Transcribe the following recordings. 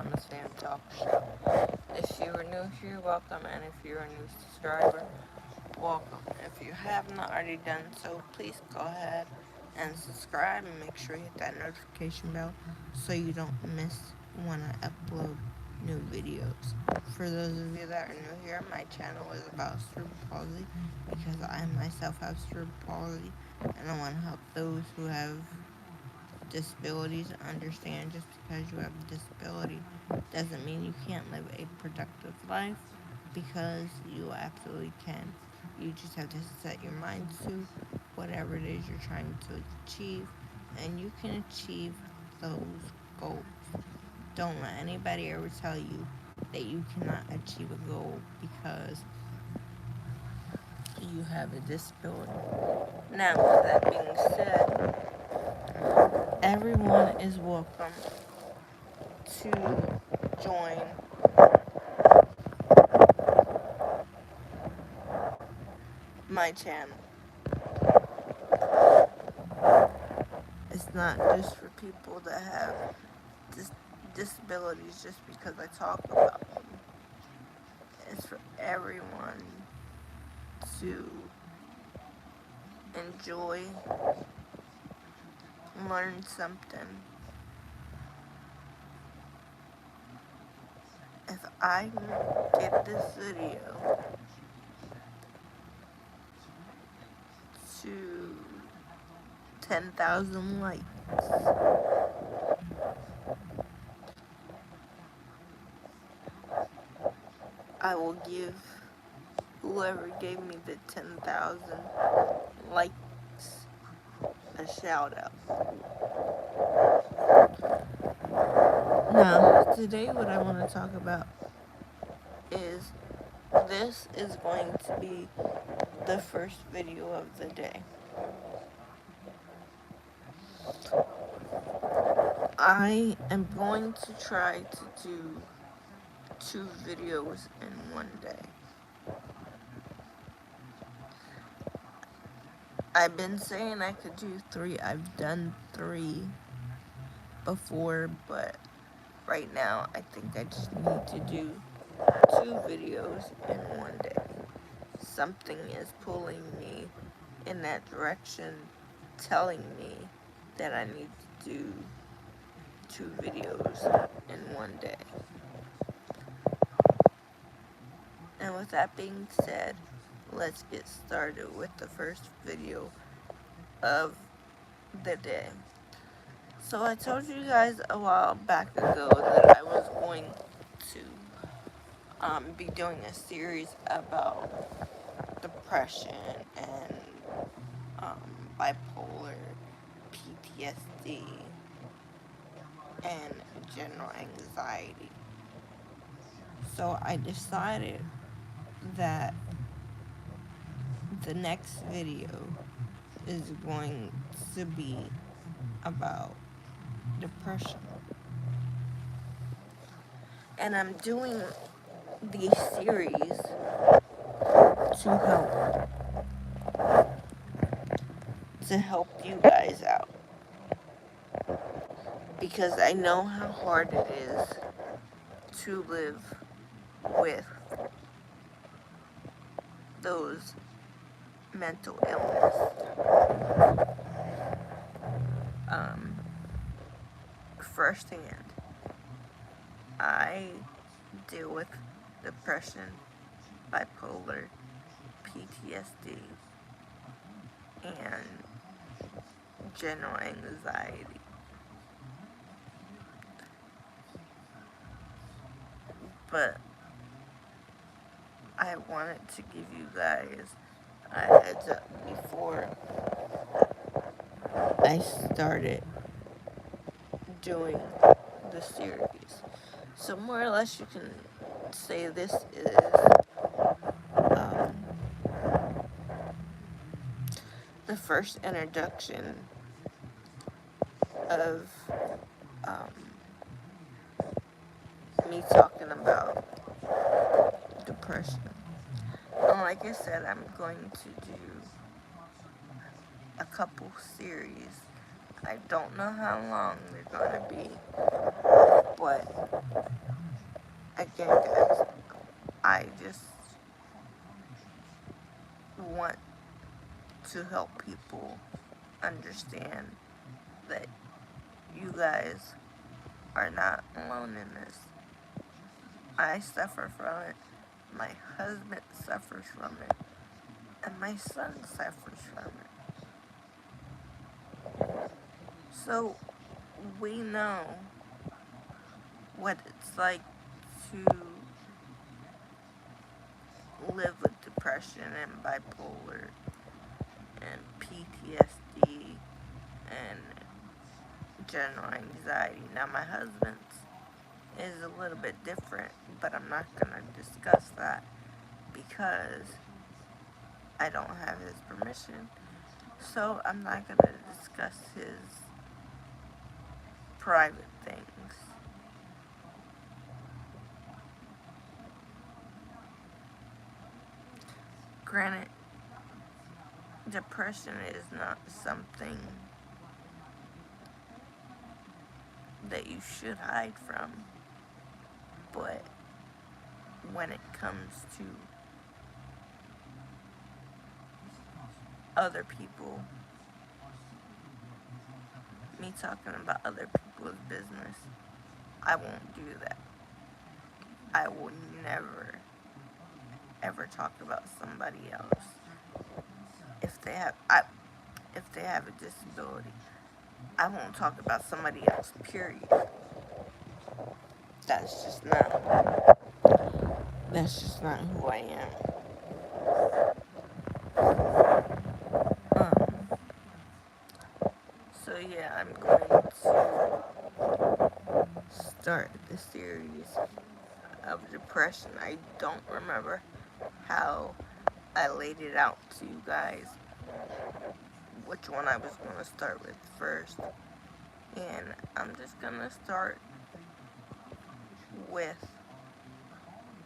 Mama's Fam Talk Show. If you are new here, welcome, and if you're a new subscriber, welcome. If you have not already done so, please go ahead and subscribe and make sure you hit that notification bell so you don't miss when I upload new videos. For those of you that are new here, my channel is about cerebral palsy because I myself have cerebral palsy and I want to help those who have disabilities understand just because you have a disability doesn't mean you can't live a productive life, because you absolutely can. You just have to set your mind to whatever it is you're trying to achieve, and you can achieve those goals. Don't let anybody ever tell you that you cannot achieve a goal because you have a disability. Now, with that being said, everyone is welcome to join my channel. It's not just for people that have disabilities just because I talk about them. It's for everyone to enjoy, learn something. If I get this video to 10,000 likes, I will give whoever gave me the 10,000 likes a shout out. Now, today what I want to talk about is, this is going to be the first video of the day. I am going to try to do 2 videos in one day. I've been saying I could do 3. I've done 3 before, but right now I think I just need to do 2 videos in one day. Something is pulling me in that direction, telling me that I need to do 2 videos in one day. And with that being said, let's get started with the first video of the day. So I told you guys a while back ago that I was going to be doing a series about depression and bipolar, PTSD, and general anxiety. So I decided that the next video is going to be about depression. And I'm doing these series to help you guys out, because I know how hard it is to live with those mental illness firsthand. I deal with depression, bipolar, PTSD, and general anxiety. But I wanted to give you guys a heads up before I started doing the series. So more or less you can say this is the first introduction of me talking about depression. And like I said, I'm going to do a couple series. I don't know how long they're going to be, But again, guys, I just want to help people understand that you guys are not alone in this. I suffer from it. My husband suffers from it. And my son suffers from it. So we know what it's like to live with depression and bipolar and PTSD and general anxiety. Now my husband's is a little bit different, but I'm not going to discuss that because I don't have his permission. So I'm not going to discuss his private things. Granted, depression is not something that you should hide from, but when it comes to other people, me talking about other people's business, I won't do that. I will never, ever talk about somebody else if they have a disability. I won't talk about somebody else, period. That's just not who I am. Um, so yeah, I'm going to start the series of depression. I don't remember how I laid it out to you guys, which one I was going to start with first. And I'm just going to start with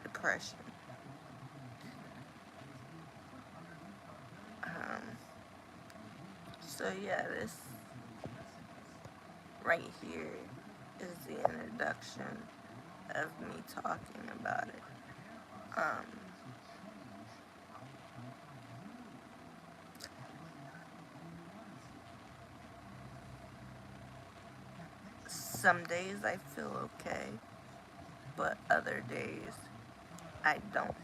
depression. Um, so yeah, this right here is the introduction of me talking about it. Some days I feel okay, but other days I don't.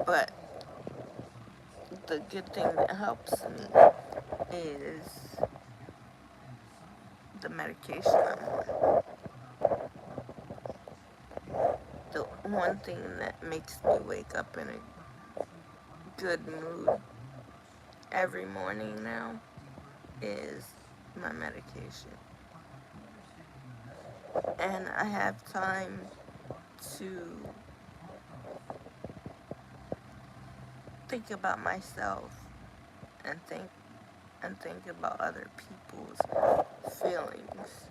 But the good thing that helps me is the medication I'm on. The one thing that makes me wake up in a good mood every morning now is my medication. And I have time to think about myself and think about other people's feelings.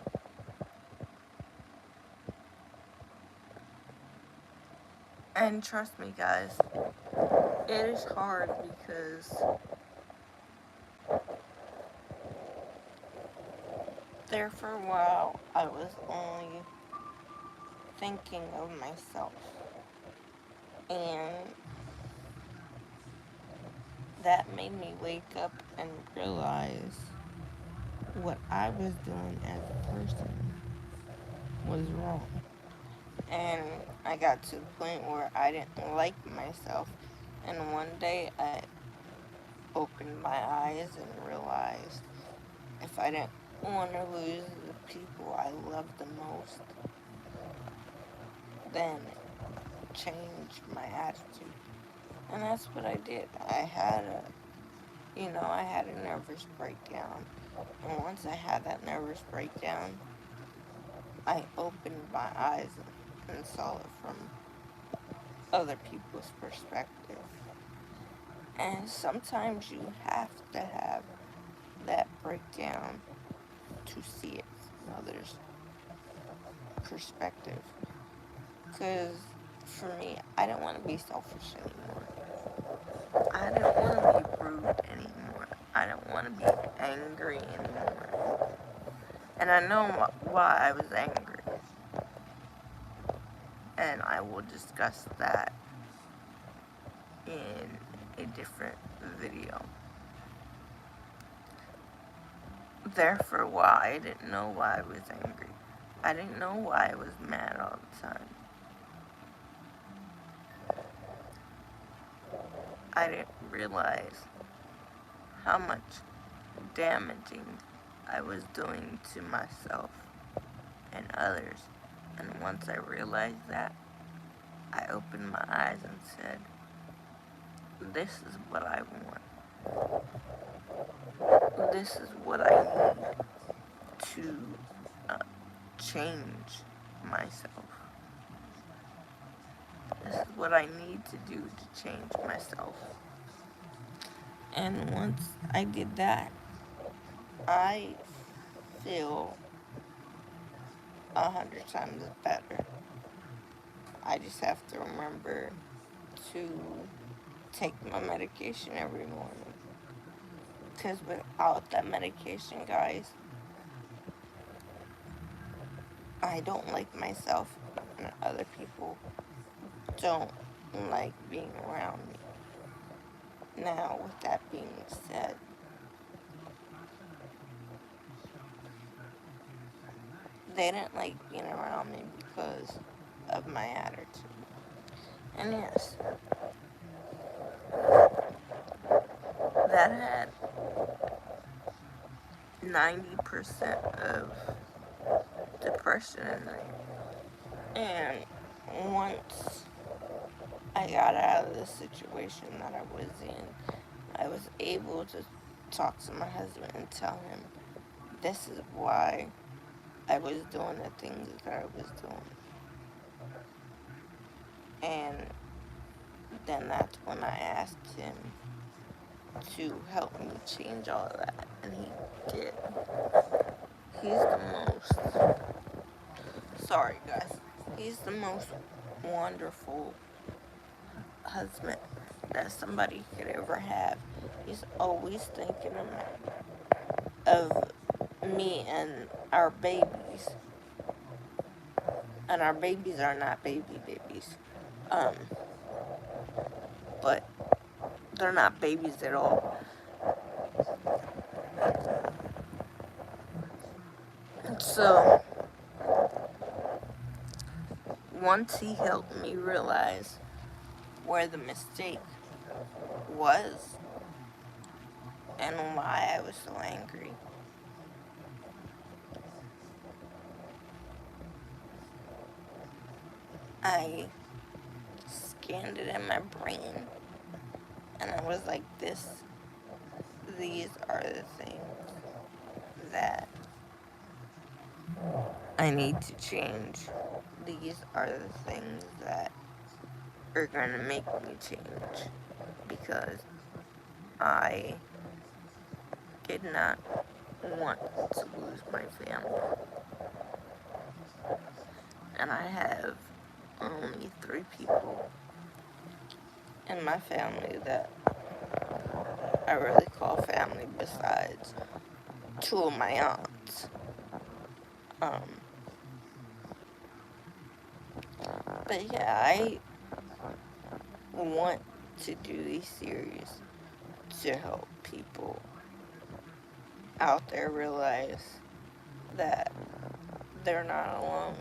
And trust me, guys, it is hard because there for a while I was only thinking of myself. And that made me wake up and realize what I was doing as a person was wrong. And I got to the point where I didn't like myself. And one day I opened my eyes and realized if I didn't want to lose the people I love the most, then change my attitude. And that's what I did. I had a nervous breakdown. And once I had that nervous breakdown, I opened my eyes and saw it from other people's perspective. And sometimes you have to have that breakdown to see it from others' perspective. Because for me, I didn't want to be selfish anymore. I didn't want to be rude anymore. I didn't want to be angry anymore. And I know why I was angry. And I will discuss that in a different video. There for a while, I didn't know why I was angry. I didn't know why I was mad all the time. I didn't realize how much damaging I was doing to myself and others. And once I realized that, I opened my eyes and said, this is what I want. This is what I need to change myself. This is what I need to do to change myself. And once I did that, I feel 100 times better. I just have to remember to take my medication every morning. Because without that medication, guys, I don't like myself, and other people don't like being around me. Now, with that being said, they didn't like being around me because of my attitude. And yes, that had 90% of depression in it. And once I got out of the situation that I was in, I was able to talk to my husband and tell him this is why I was doing the things that I was doing. And then that's when I asked him to help me change all of that. And he did. He's the most, sorry guys, he's the most wonderful husband that somebody could ever have. He's always thinking of me and our babies. And our babies are not babies. But they're not babies at all. So, once he helped me realize where the mistake was and why I was so angry, I scanned it in my brain and I was like, these are the things that I need to change. These are the things that are gonna make me change, because I did not want to lose my family. And I have only 3 people in my family that I really call family besides 2 of my aunts. But yeah, I want to do these series to help people out there realize that they're not alone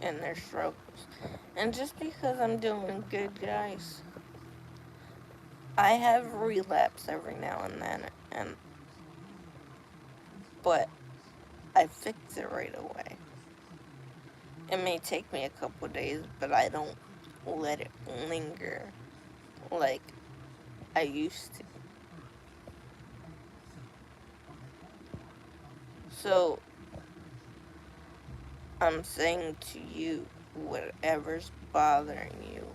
in their struggles. And just because I'm doing good, guys, I have relapse every now and then, but I fix it right away. It may take me a couple days, but I don't let it linger like I used to. So, I'm saying to you, whatever's bothering you,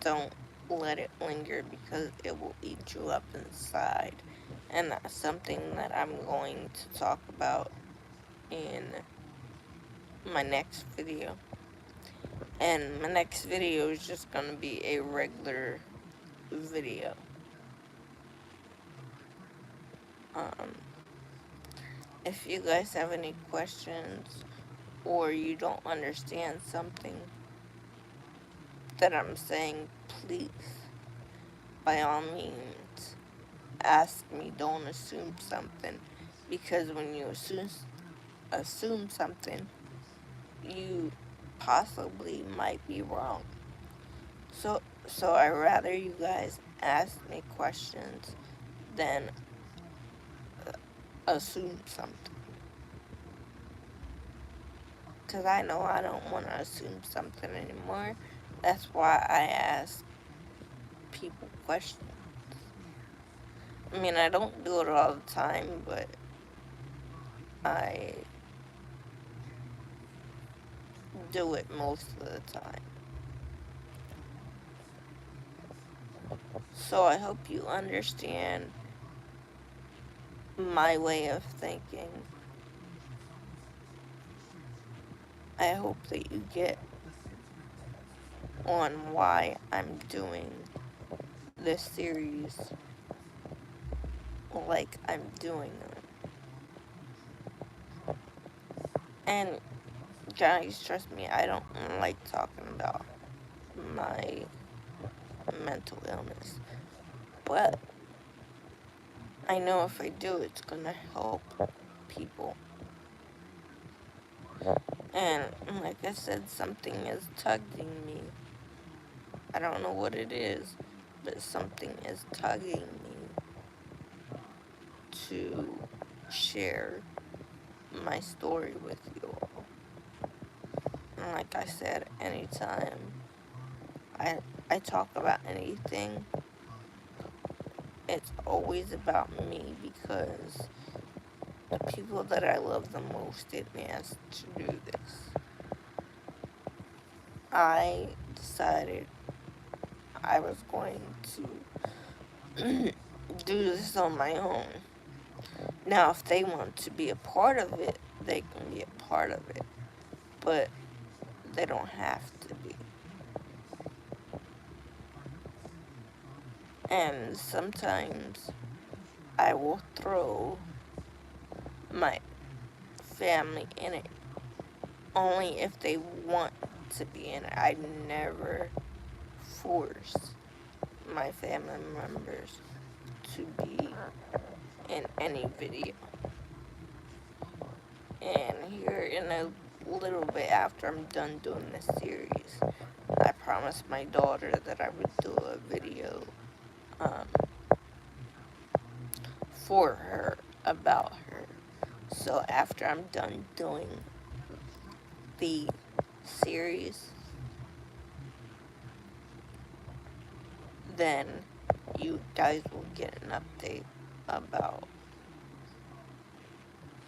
don't let it linger, because it will eat you up inside. And that's something that I'm going to talk about in my next video. And my next video is just going to be a regular video. If you guys have any questions or you don't understand something that I'm saying, please, by all means, ask me. Don't assume something, because when you assume something, you possibly might be wrong. So I rather you guys ask me questions than assume something. Because I know I don't want to assume something anymore. That's why I ask people questions. I mean, I don't do it all the time, but I do it most of the time. So I hope you understand my way of thinking. I hope that you get on why I'm doing this series like I'm doing them. And guys, trust me, I don't like talking about my mental illness. But I know if I do, it's gonna help people. And like I said, something is tugging me. I don't know what it is, but something is tugging me to share my story with you all. And like I said, anytime I talk about anything, it's always about me, because the people that I love the most didn't ask to do this. I decided I was going to do this on my own. Now, if they want to be a part of it, they can be a part of it, but they don't have to be. And sometimes I will throw my family in it, only if they want to be in it. I never force my family members to be in any video. And here in a little bit after I'm done doing this series, I promised my daughter that I would do a video um, for her, about her. So after I'm done doing the series, then you guys will get an update about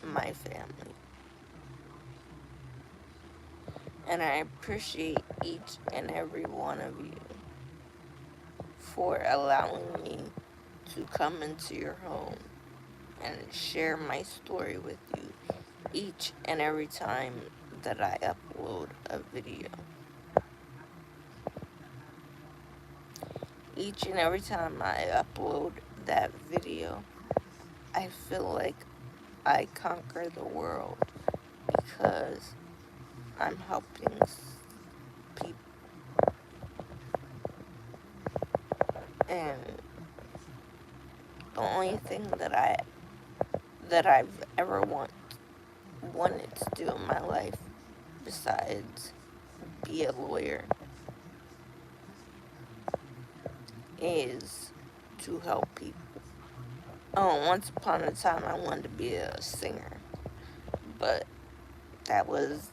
my family. And I appreciate each and every one of you for allowing me to come into your home and share my story with you each and every time that I upload a video. Each and every time I upload that video, I feel like I conquer the world, because I'm helping people. And the only thing that I've ever wanted to do in my life, besides be a lawyer, is to help people. Oh, once upon a time I wanted to be a singer, but that was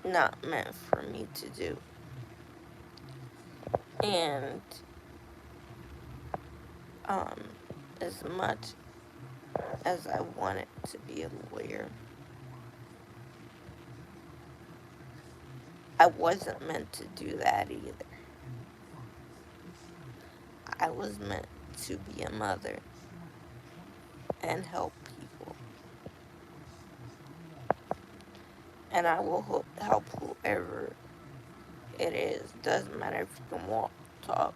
not meant for me to do. And as much as I wanted to be a lawyer, I wasn't meant to do that either. I was meant to be a mother and help people. And I will help whoever it is. Doesn't matter if you can walk, talk,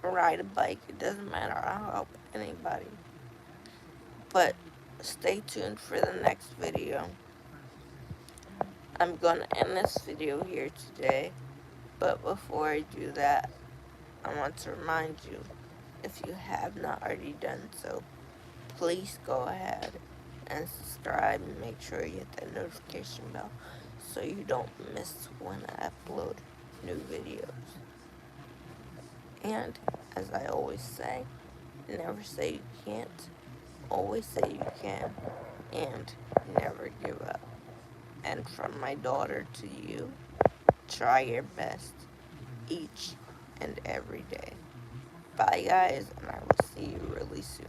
ride a bike. It doesn't matter. I'll help anybody. But stay tuned for the next video. I'm gonna end this video here today. But before I do that, I want to remind you, if you have not already done so, please go ahead and subscribe and make sure you hit that notification bell so you don't miss when I upload new videos. And as I always say, never say you can't, always say you can, and never give up. And from my daughter to you, try your best each and every day. Bye guys, and I will see you really soon.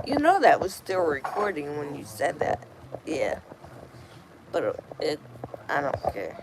You know that was still recording when you said that. Yeah. But I don't care.